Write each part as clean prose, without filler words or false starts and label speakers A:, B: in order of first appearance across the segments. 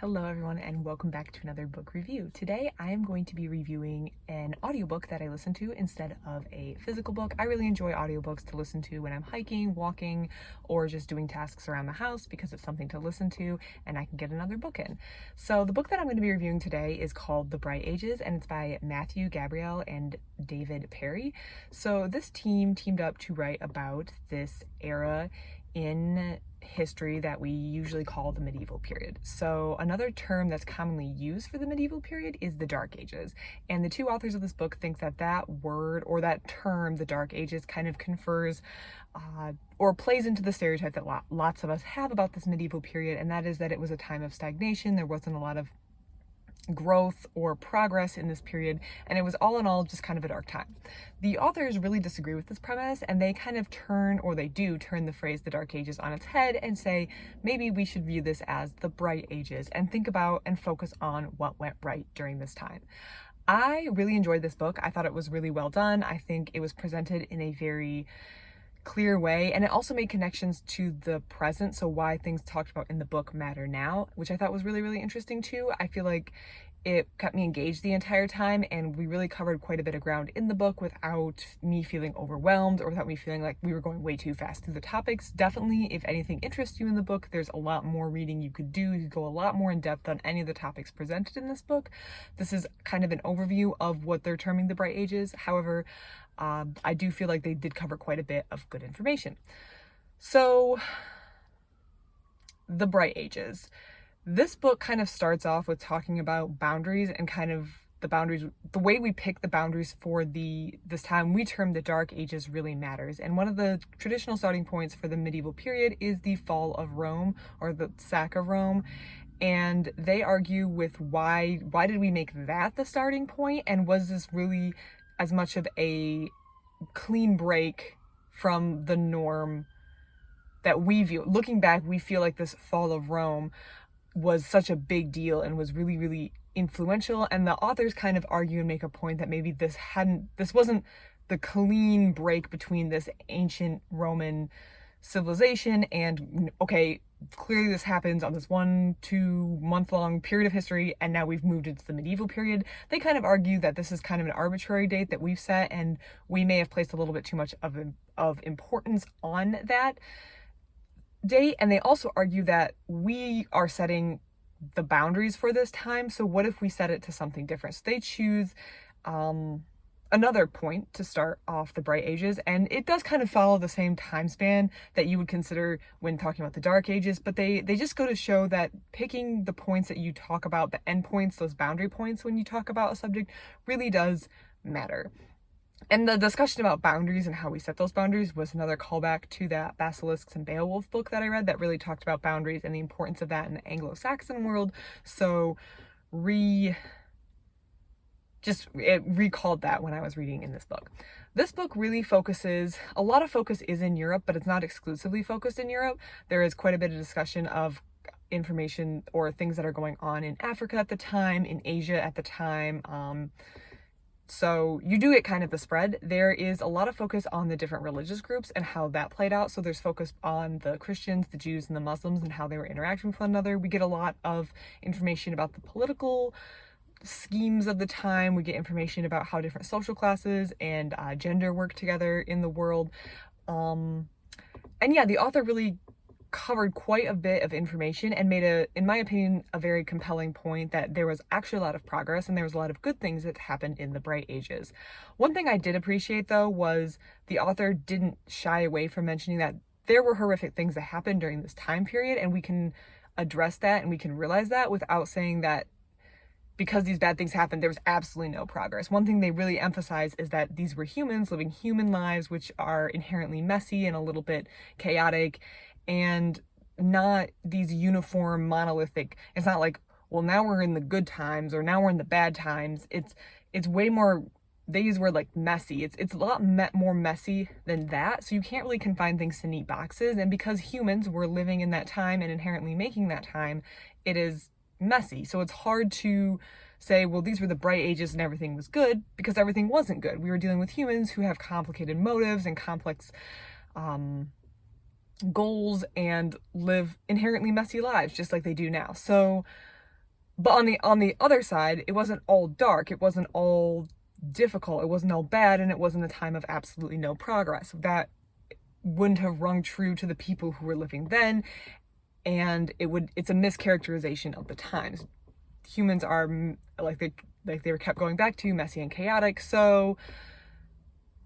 A: Hello everyone and welcome back to another book review. Today I am going to be reviewing an audiobook that I listen to instead of a physical book. I really enjoy audiobooks to listen to when I'm hiking, walking, or just doing tasks around the house because it's something to listen to and I can get another book in. So the book that I'm going to be reviewing today is called The Bright Ages and it's by Matthew, Gabriele, and David Perry. So this team teamed up to write about this era in history that we usually call the medieval period. So another term that's commonly used for the medieval period is the Dark Ages. And the two authors of this book think that that word or that term, the Dark Ages, kind of confers or plays into the stereotype that lots of us have about this medieval period, and that is that it was a time of stagnation. There wasn't a lot of growth or progress in this period, and it was all in all just kind of a dark time. The authors really disagree with this premise, and they kind of turn the phrase the Dark Ages on its head and say maybe we should view this as the Bright Ages and think about and focus on what went right during this time. I really enjoyed this book. I thought it was really well done. I think it was presented in a very clear way, and it also made connections to the present, so why things talked about in the book matter now, which I thought was really interesting too. I feel like it kept me engaged the entire time, and we really covered quite a bit of ground in the book without me feeling overwhelmed or without me feeling like we were going way too fast through the topics. Definitely, if anything interests you in the book, there's a lot more reading you could do. You could go a lot more in depth on any of the topics presented in this book. This is kind of an overview of what they're terming the Bright Ages. However, I do feel like they did cover quite a bit of good information. So, the Bright Ages. This book kind of starts off with talking about boundaries and kind of the way we pick the boundaries for this time we term the Dark Ages really matters. And one of the traditional starting points for the medieval period is the fall of Rome, or the sack of Rome. And they argue with why did we make that the starting point, and was this really as much of a clean break from the norm that we view. Looking back, we feel like this fall of Rome was such a big deal and was really influential, and the authors kind of argue and make a point that maybe this wasn't the clean break between this ancient Roman civilization and, okay, clearly this happens on this 1-2 month long period of history and now we've moved into the medieval period. They kind of argue that this is kind of an arbitrary date that we've set, and we may have placed a little bit too much of importance on that date. And they also argue that we are setting the boundaries for this time, so what if we set it to something different? So they choose another point to start off the Bright Ages, and it does kind of follow the same time span that you would consider when talking about the Dark Ages, but they just go to show that picking the points that you talk about, the endpoints, those boundary points when you talk about a subject, really does matter. And the discussion about boundaries and how we set those boundaries was another callback to that Basilisks and Beowulf book that I read that really talked about boundaries and the importance of that in the Anglo-Saxon world. So it recalled that when I was reading in this book. This book really focuses, a lot of focus is in Europe, but it's not exclusively focused in Europe. There is quite a bit of discussion of information or things that are going on in Africa at the time, in Asia at the time. So you do get kind of the spread. There is a lot of focus on the different religious groups and how that played out. So there's focus on the Christians, the Jews, and the Muslims and how they were interacting with one another. We get a lot of information about the political schemes of the time. We get information about how different social classes and gender work together in the world. And yeah, the author really covered quite a bit of information and made in my opinion, a very compelling point that there was actually a lot of progress and there was a lot of good things that happened in the Bright Ages. One thing I did appreciate though was the author didn't shy away from mentioning that there were horrific things that happened during this time period, and we can address that and we can realize that without saying that because these bad things happened, there was absolutely no progress. One thing they really emphasize is that these were humans living human lives, which are inherently messy and a little bit chaotic, and not these uniform monolithic. It's not like, well, now we're in the good times or now we're in the bad times. It's way more, they use the word like messy. It's a lot more messy than that. So you can't really confine things to neat boxes. And because humans were living in that time and inherently making that time, it is messy. So it's hard to say, well, these were the Bright Ages and everything was good, because everything wasn't good. We were dealing with humans who have complicated motives and complex goals and live inherently messy lives just like they do now. So But on the other side, it wasn't all dark, it wasn't all difficult, it wasn't all bad, and it wasn't a time of absolutely no progress. That wouldn't have rung true to the people who were living then, and it's a mischaracterization of the times. Humans are, like they were kept going back to, messy and chaotic, so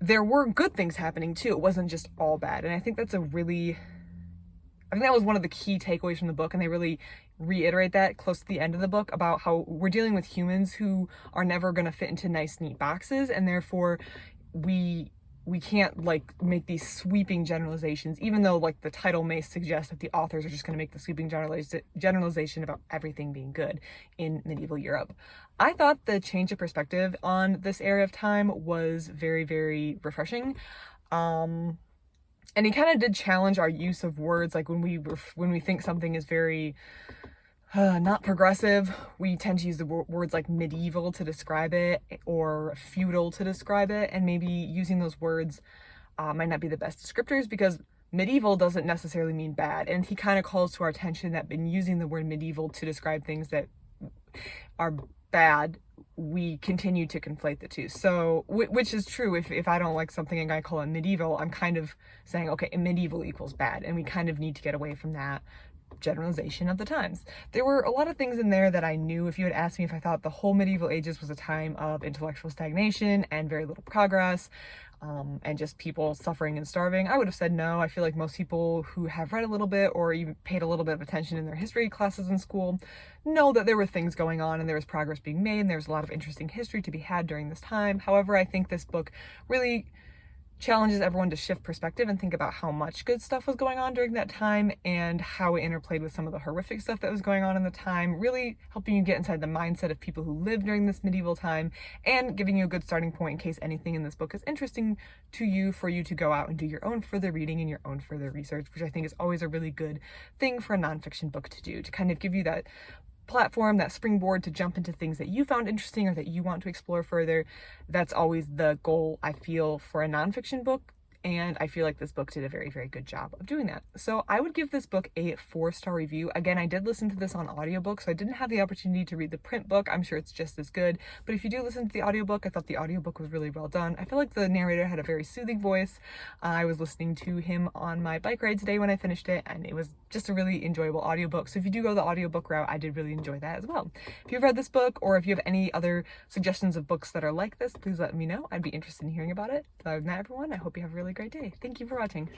A: there were good things happening too. It wasn't just all bad. And I think that was one of the key takeaways from the book, and they really reiterate that close to the end of the book about how we're dealing with humans who are never going to fit into nice, neat boxes, and therefore we can't like make these sweeping generalizations, even though like the title may suggest that the authors are just going to make the sweeping generalization about everything being good in medieval Europe. I thought the change of perspective on this area of time was very, very refreshing. And he kind of did challenge our use of words, like when we think something is very not progressive, we tend to use the words like medieval to describe it or feudal to describe it, and maybe using those words might not be the best descriptors, because medieval doesn't necessarily mean bad. And he kind of calls to our attention that in using the word medieval to describe things that are bad, we continue to conflate the two. So, which is true. If I don't like something and I call it medieval, I'm kind of saying, okay, medieval equals bad, and we kind of need to get away from that generalization of the times. There were a lot of things in there that I knew. If you had asked me if I thought the whole medieval ages was a time of intellectual stagnation and very little progress, and just people suffering and starving, I would have said no. I feel like most people who have read a little bit or even paid a little bit of attention in their history classes in school know that there were things going on and there was progress being made and there was a lot of interesting history to be had during this time. However, I think this book really challenges everyone to shift perspective and think about how much good stuff was going on during that time and how it interplayed with some of the horrific stuff that was going on in the time, really helping you get inside the mindset of people who lived during this medieval time and giving you a good starting point in case anything in this book is interesting to you, for you to go out and do your own further reading and your own further research, which I think is always a really good thing for a nonfiction book to do, to kind of give you that platform, that springboard to jump into things that you found interesting or that you want to explore further. That's always the goal, I feel, for a nonfiction book, and I feel like this book did a very, very good job of doing that. So I would give this book a 4-star review. Again, I did listen to this on audiobook, so I didn't have the opportunity to read the print book. I'm sure it's just as good, but if you do listen to the audiobook, I thought the audiobook was really well done. I feel like the narrator had a very soothing voice. I was listening to him on my bike ride today when I finished it, and it was just a really enjoyable audiobook. So if you do go the audiobook route, I did really enjoy that as well. If you've read this book, or if you have any other suggestions of books that are like this, please let me know. I'd be interested in hearing about it. Other than that, everyone, I hope you have a really great day. Thank you for watching.